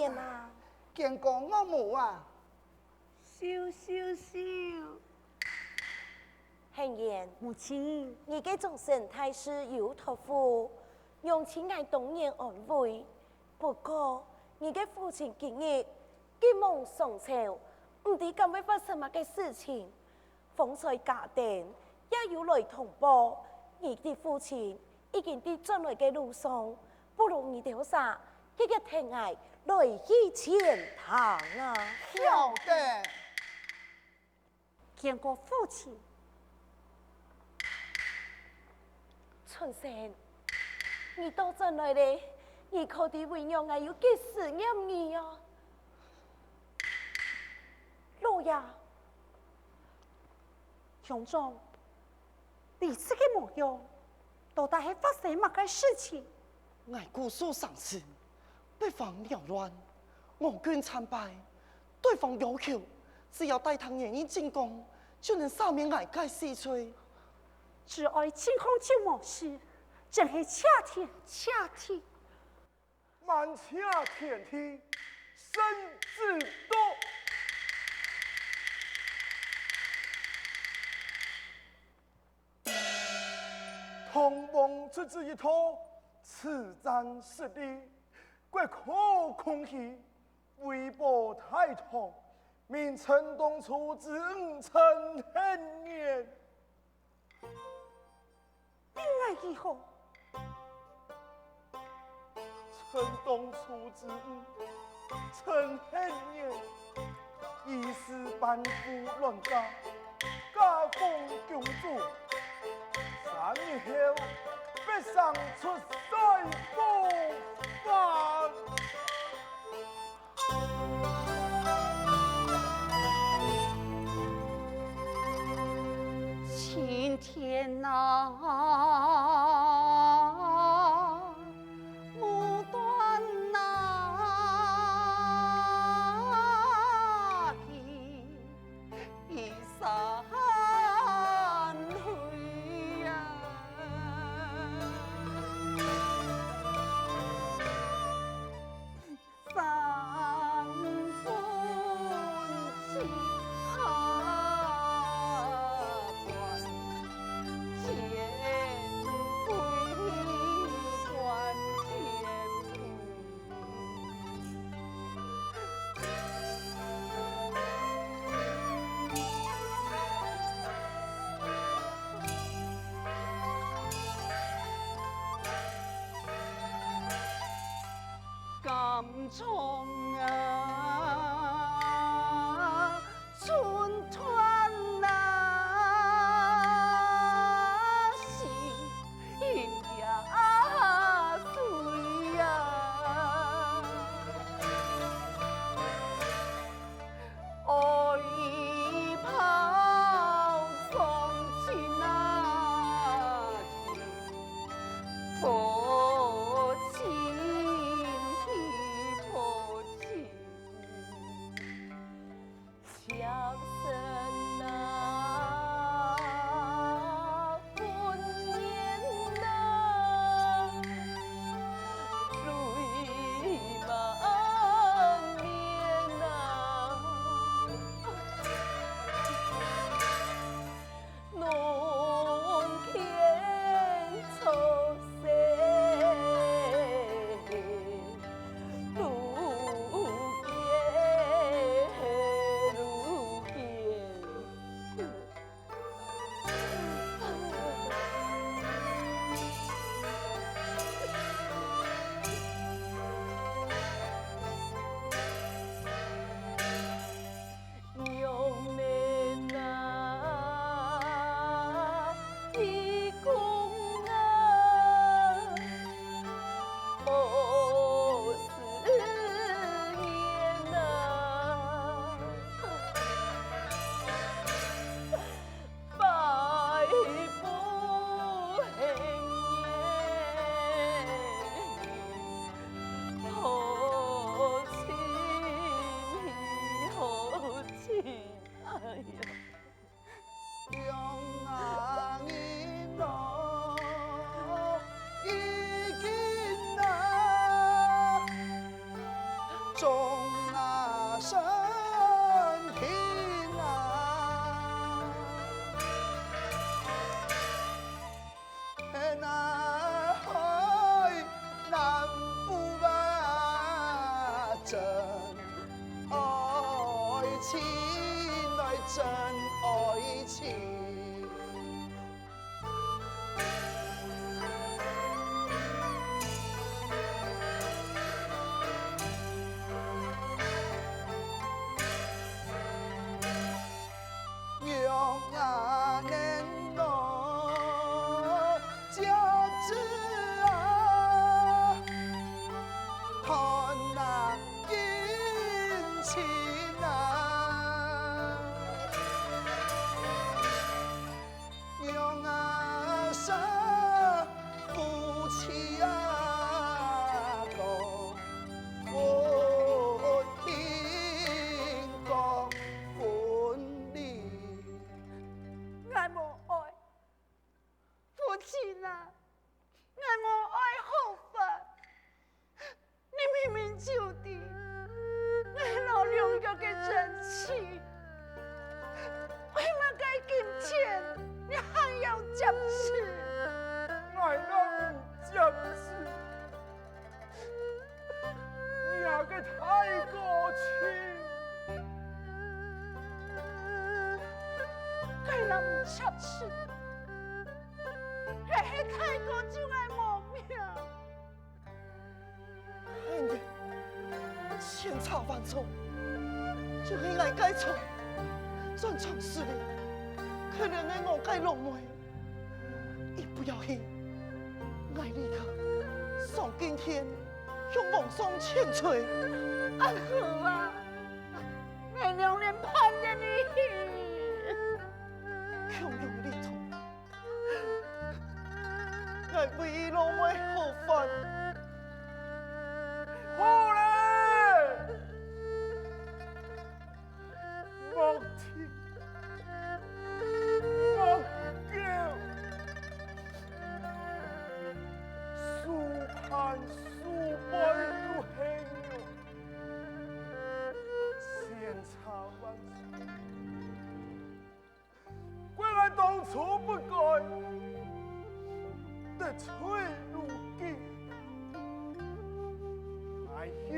言啊？见过我母啊！羞羞羞！恒言，母亲，你嘅众生太师有托付，用亲爱动人安慰。不过，你嘅父亲今日急忙上朝，唔知今会发生乜嘅事情。风水家庭也有来通报，你的父亲已经喺转来嘅路上，不如你哋啥，一日听爱来去前堂啊！晓得。见过父亲。春生，你到阵来咧，你可啲为娘啊有几思念你啊？老爷，兄长，你这个模样，到底系发生乜嘅事情？爱姑苏上次，北方缭乱，我军惨败，对方要求只要带唐人一进宫，就能赦免爱界死罪。只爱清空就冇事，真系恰天恰地。万恰天梯，生之多。同盟之子一托，此战失利，国可空虚，微博太痛，名臣东初之陈恨年。另外以后，陈东初之陈恨年，一时半夫乱家，家风公主。3年后，必上出塞不凡。青天呐，无端呐，一山回呀，三分情哈。感从啊，春团呐，心呀碎呀，爱抛送情啊，父亲。中啊身平啊，那海南不把真爱情来真爱情。插翅，嘿，太过就爱亡命。哎呀，千差万错，就应该改错，转场失利，可能的我该落梅，亦不要去，爱立刻上今天，向皇上请罪。阿好啊，俺娘连盼着你。汹涌力痛，爱为落梅何犯？好嘞，莫听，莫叫，苏盼苏背如黑牛，千差万错。归来当初不该，得罪如今，爱去，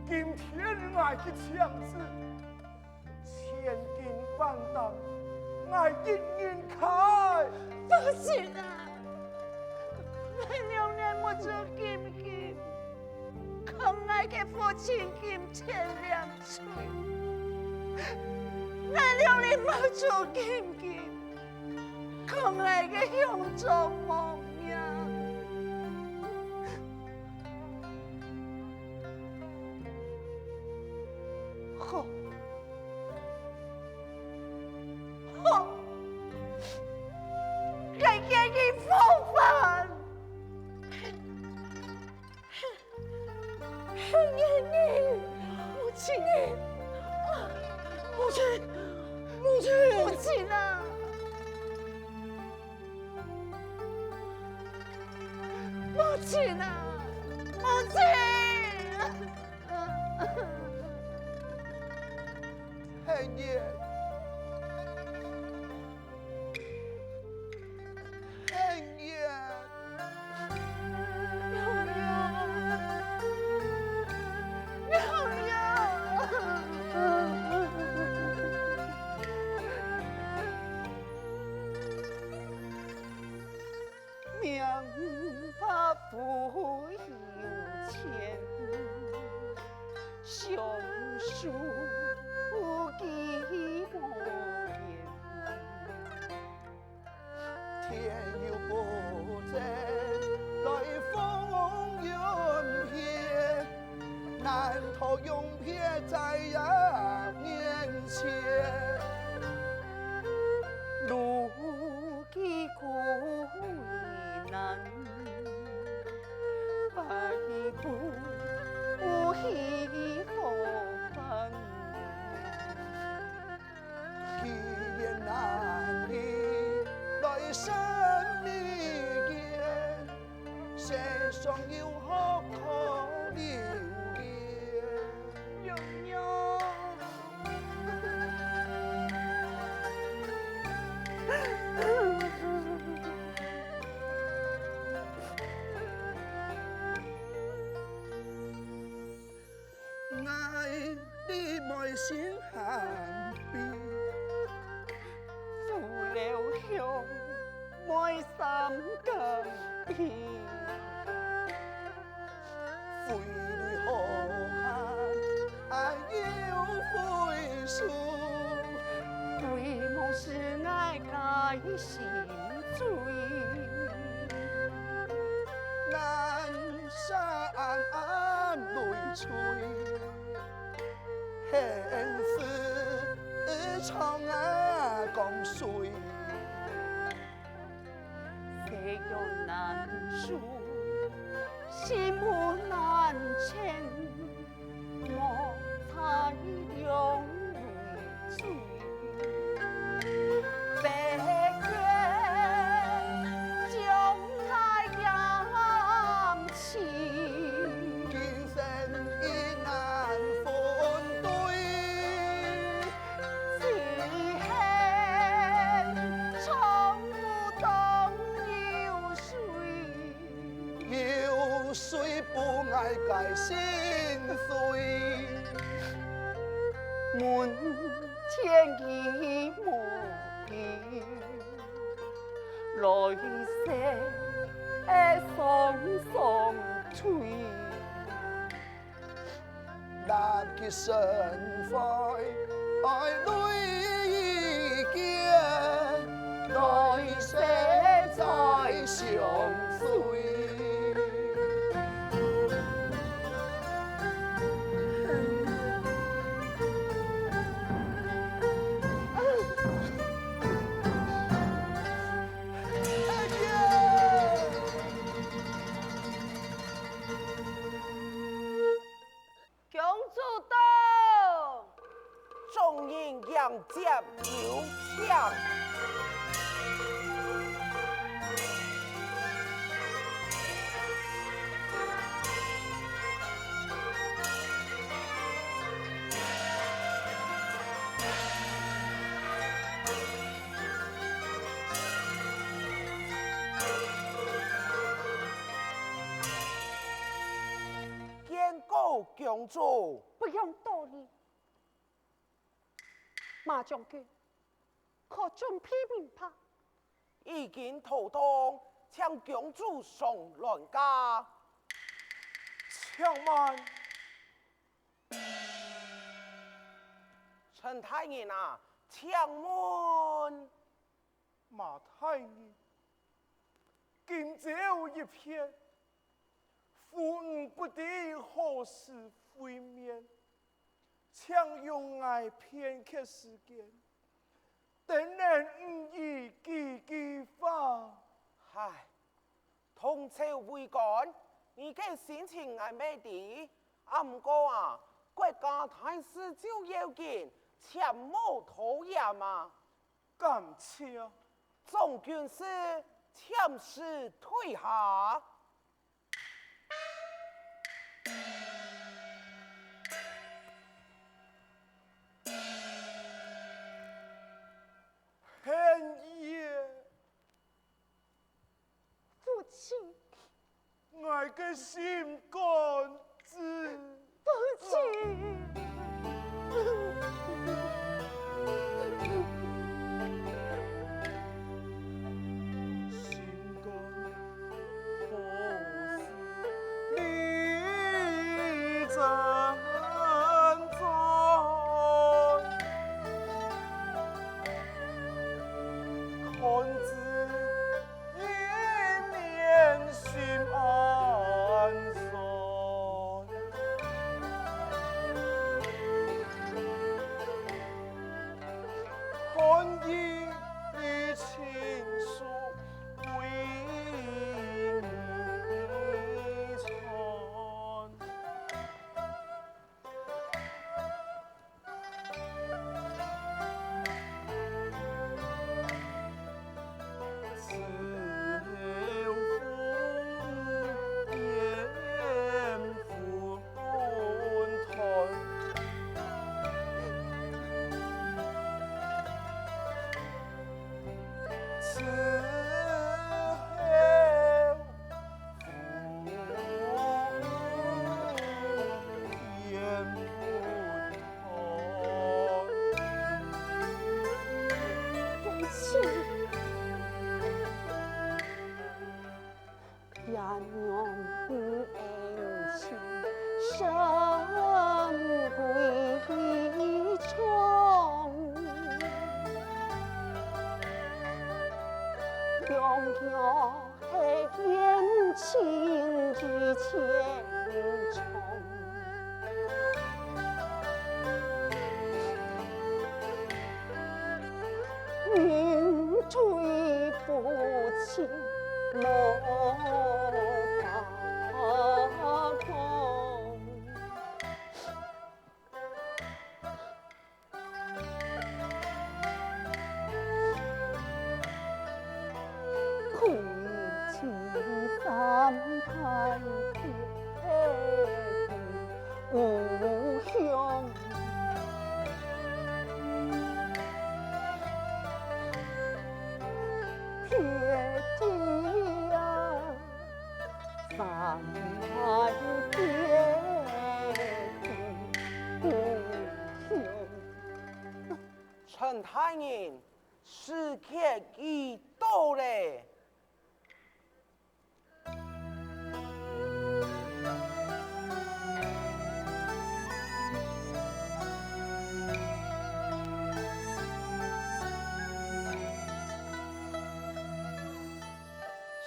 今天爱去强子，千金万担，爱一人开。父亲啊，俺娘娘没做金金，可爱嘅父亲金钱两岁。俺娘娘冇做金金，可爱嘅乡中亡命。好，好，该给你风范。你，母亲，母亲，母亲，母亲啊！母亲啊！母亲！太爷，太爷，命他不有钱，相书几无言，天有不测，来风云变，难逃永别在呀面前。路几苦难，百步希望。一言难离，来生离别，世上有何可留娘娘。爱你莫心寒悲，父留香，莫心更悲。废泪何限要悔书，为梦是爱改心罪。难散泪垂，恨是长江水，飞雁难书，心不难牵，莫猜两泪醉。北雁将来扬起。今生已难分对，只恨从不懂有水，有谁不爱改心碎？门前已莫见，来世双双吹。难结成灰，爱泪已见，来世再相随。公主到，众人迎接有请。见过公主。不用多礼，马将军，可准批明白？已经妥当，请公主上銮驾。请慢，陈太爷啊，请问马太医，今朝一片，父母不敌何时会面？请用爱片刻时间，等人无意几句话。唉，同朝为干，你嘅心情系咩啲？唔过啊，国家大事就要紧，切莫拖延嘛。感谢。众军师遣使退下。恨也，父亲，我的心肝子。父亲。心肝何时你怎在？看子一面心安爽。要是冤情与千重，云追不清莫发空。空情三太别无兄，铁蹄呀，三太别无兄。陈太人，时刻已到嘞。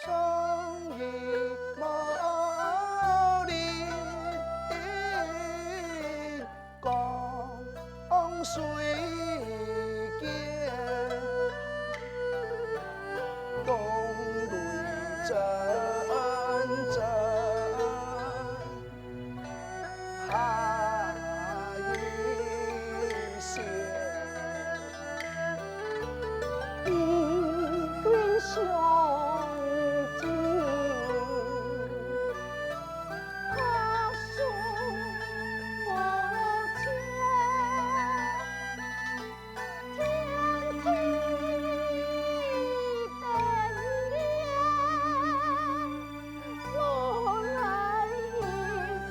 上一毛林江水间，东雷阵阵，海云线。一君兄弟，他说我家天梯等年，我来一根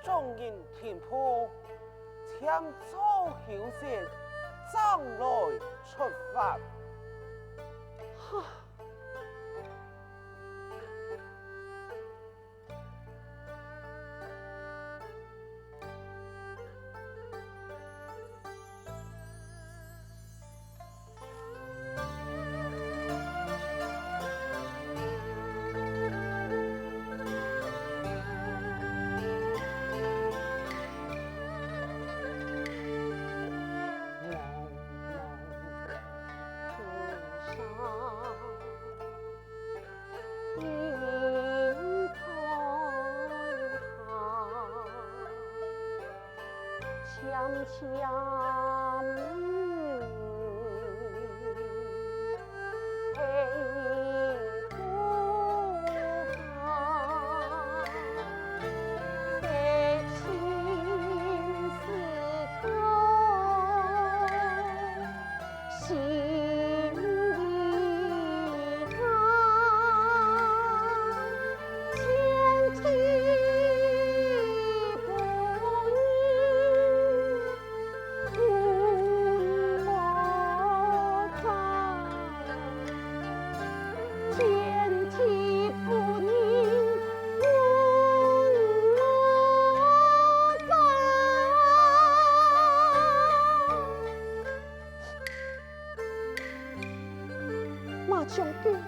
众人田坡，抢走后线，张来出发。茫茫途上。马将军，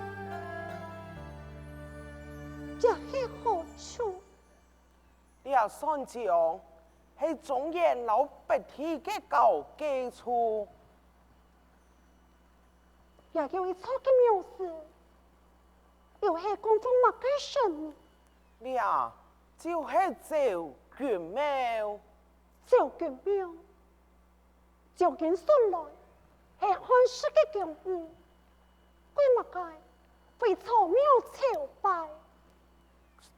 这是何处？你也算将是中原老百姓的旧基础。也有一错的描事，又是供奉马该神，你啊，就是赵元庙。赵元庙，赵元顺来是汉室的将领，归马该为曹庙朝拜。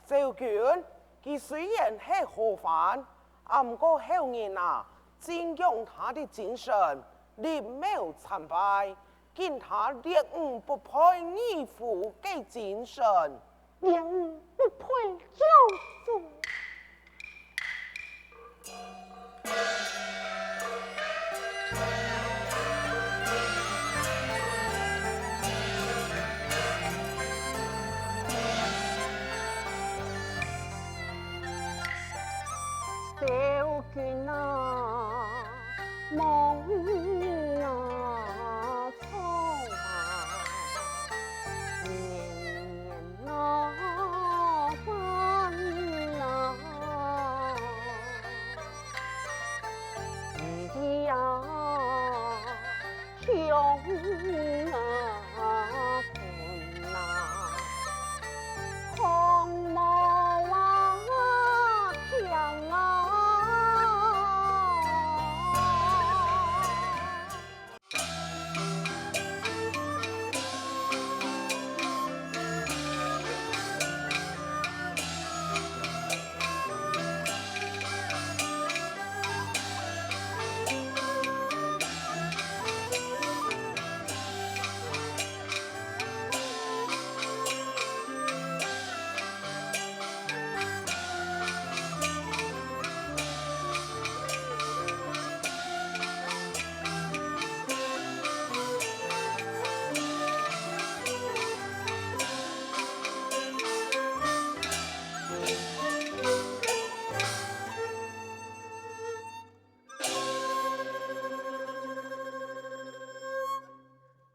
赵元，佢虽然是何凡，不过后人啊，敬仰他的精神，立庙参拜，见他烈武不配义父的精神。烈武不配妖妇。小娟啊，梦啊，苍啊，年年啊翻啊，日日啊，向